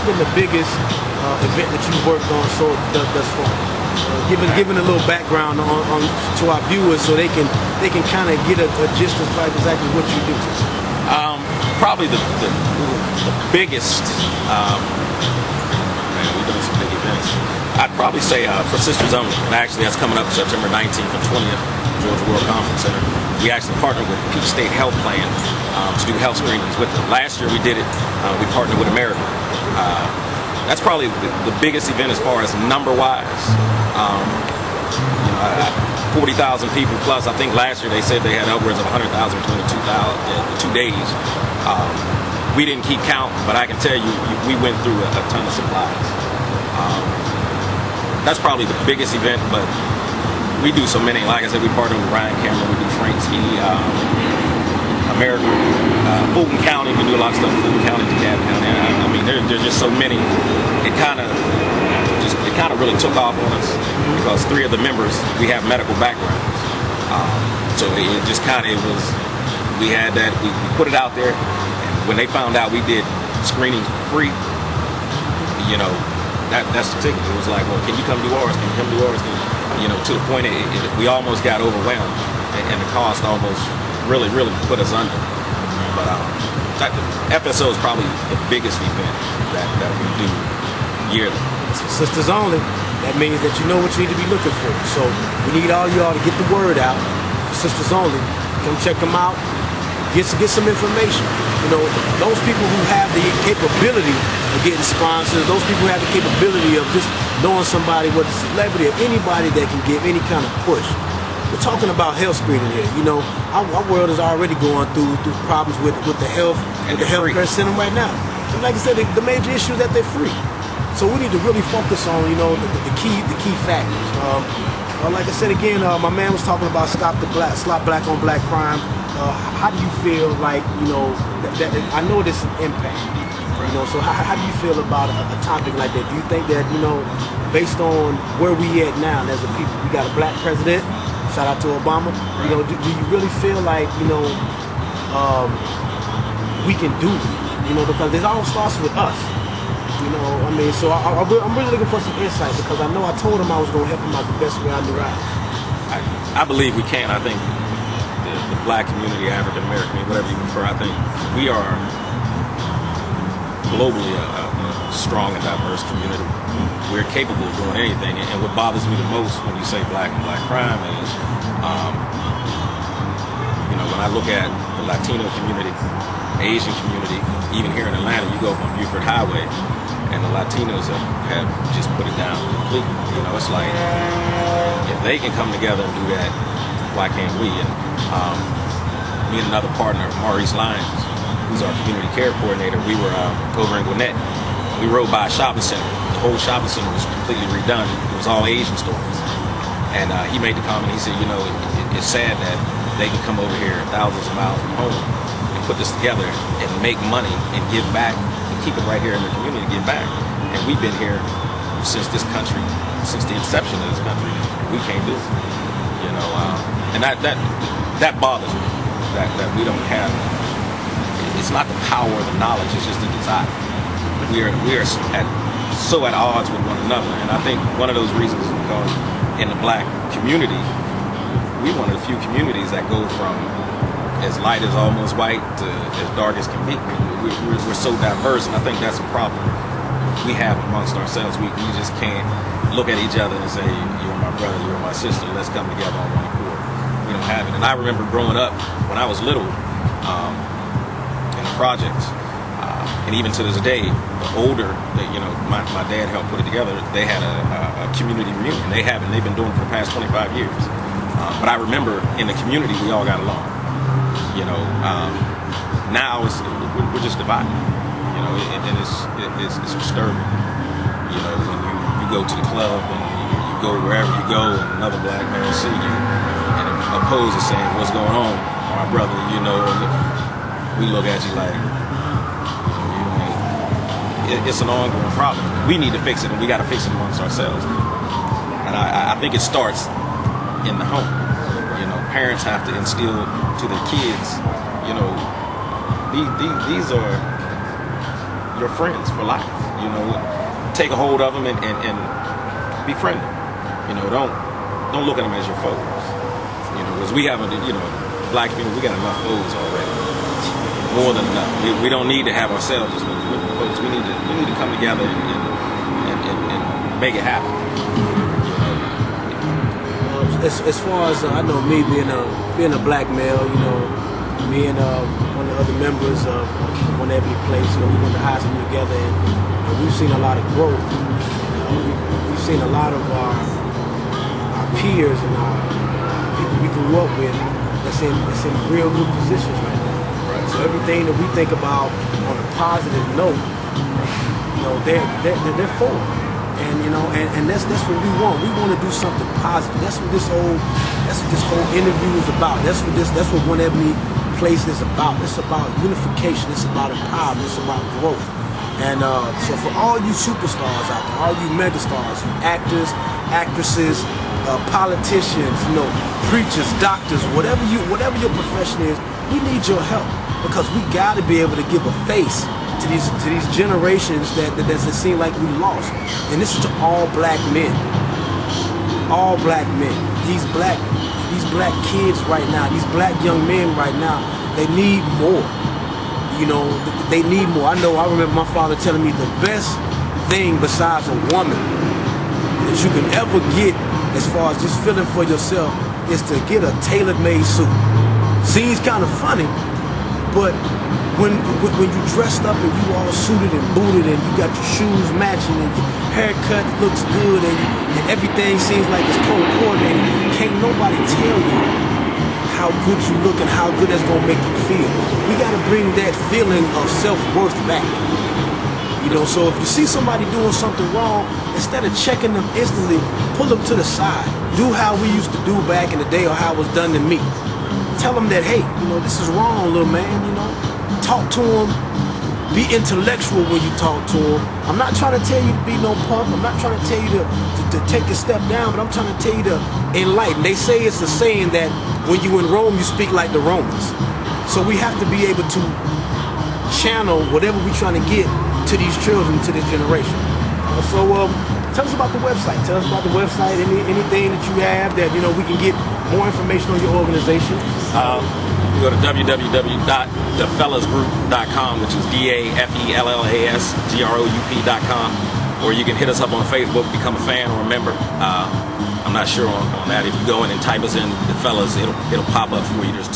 been the biggest event that you've worked on thus far? Giving a little background to our viewers so they can kind of get a gist of exactly what you do. Probably the biggest. Man, we've done some big events. I'd probably say for Sisters Only, and actually that's coming up September 19th and 20th, Georgia World Conference Center. We actually partnered with Peach State Health Plan to do health screenings with them. Last year we did it. We partnered with America. That's probably the biggest event as far as number-wise. 40,000 people plus. I think last year they said they had upwards of 100,000 between the 2 days. We didn't keep count, but I can tell you, we went through a ton of supplies. That's probably the biggest event, but we do so many. Like I said, we partner with Ryan Cameron, we do Frank Ski, America, Fulton County. We do a lot of stuff in Fulton County, DeKalb County. I mean, there's just so many. It kind of really took off on us because 3 of the members, we have medical backgrounds. So it just kind of, we had that, we put it out there, and when they found out we did screenings for free, that's the ticket. It was like, well, can you come do ours? Can you come do ours? To the point we almost got overwhelmed, and the cost almost really put us under. But FSO is probably the biggest event that we do yearly. It's for Sisters Only. That means that you know what you need to be looking for. So we need all y'all to get the word out for Sisters Only. Come check them out. Get some information. Those people who have the capability of getting sponsors, those people who have the capability of just knowing somebody, whether it's a celebrity or anybody that can give any kind of push. We're talking about health screening here. Our world is already going through problems with the health and the healthcare system right now. And like I said, the major issue is that they're free. So we need to really focus on, the key factors. Like I said again, my man was talking about stop black on black crime. How do you feel like, that I know this is an impact, so how do you feel about a topic like that? Do you think that, based on where we at now, as a people, we got a black president, shout out to Obama, do you really feel like, we can do it, because it all starts with us. So I'm really looking for some insight because I know I told him I was going to help him out the best way I knew how. I believe we can. I think the black community, African American, whatever you prefer, I think we are globally a strong and diverse community. We're capable of doing anything. And what bothers me the most when you say black and black crime is, when I look at the Latino community, Asian community, even here in Atlanta, you go up on Buford Highway, and the Latinos have just put it down completely. It's like, if they can come together and do that, why can't we? And me and another partner, Maurice Lyons, who's our community care coordinator, we were over in Gwinnett. We rode by a shopping center. The whole shopping center was completely redone. It was all Asian stores. And he made the comment, he said, it's sad that they can come over here thousands of miles from home and put this together and make money and give back and keep it right here in the community and give back. And we've been here since this country, since the inception of this country. We can't do it. And that bothers me, that we don't have. It's not the power or the knowledge, it's just the desire. We are so at odds with one another, and I think one of those reasons is because in the black community, we're one of the few communities that go from as light as almost white to as dark as can be. We're so diverse, and I think that's a problem we have amongst ourselves. We just can't look at each other and say, you're my brother, you're my sister, let's come together on one accord. We don't have it. And I remember growing up when I was little in the projects, and even to this day, the older, my dad helped put it together, they had a community reunion. They've been doing it for the past 25 years. But I remember in the community, we all got along. Now we're just divided. And it's disturbing. When you go to the club and you go wherever you go, and another black man see you and oppose is saying, "What's going on, my brother?" We look at you like, it's an ongoing problem. We need to fix it, and we got to fix it amongst ourselves. And I think it starts in the home. Parents have to instill to their kids, these are your friends for life. You know, take a hold of them and befriend them. You know, don't look at them as your foes. You know, because we haven't, you know, black people, we got enough foes already. More than enough. We don't need to have ourselves as folks. We need to come together and make it happen. As far as I know, me being a black male, you know, me and one of the other members of oneebonyplace, you know, we went to high school together, and we've seen a lot of growth. We've seen a lot of our peers and our people we grew up with that's in real good positions right now. Right. So everything that we think about on a positive note, you know, they're for it. And you know, and that's what we want. We want to do something positive. That's what this whole interview is about. That's what oneebonyplace is about. It's about unification. It's about empowerment. It's about growth. And so for all you superstars out there, all you megastars, you actors, actresses, politicians, you know, preachers, doctors, whatever your profession is, we need your help, because we got to be able to give a face to these generations that seem like we lost. And this is to all black men. All black men. These black kids right now, these black young men right now, they need more. You know, they need more. I remember my father telling me the best thing besides a woman that you can ever get as far as just feeling for yourself is to get a tailor-made suit. Seems kind of funny, but when you dressed up and you all suited and booted and you got your shoes matching and your haircut looks good and everything seems like it's coordinated, can't nobody tell you how good you look and how good that's gonna make you feel. We gotta bring that feeling of self-worth back. You know, so if you see somebody doing something wrong, instead of checking them instantly, pull them to the side. Do how we used to do back in the day, or how it was done to me. Tell them that, hey, you know, this is wrong, little man, you know. Talk to them. Be intellectual when you talk to them. I'm not trying to tell you to be no punk. I'm not trying to tell you to take a step down, but I'm trying to tell you to enlighten. They say it's a saying that when you in Rome, you speak like the Romans. So we have to be able to channel whatever we're trying to get to these children, to this generation. So tell us about the website. Tell us about the website, anything that you have that, you know, we can get more information on your organization. You go to www.thefellasgroup.com, which is DAFELLASGROUP.com, or you can hit us up on Facebook, become a fan or a member. I'm not sure on that. If you go in and type us in The Fellas, it'll pop up for you. There's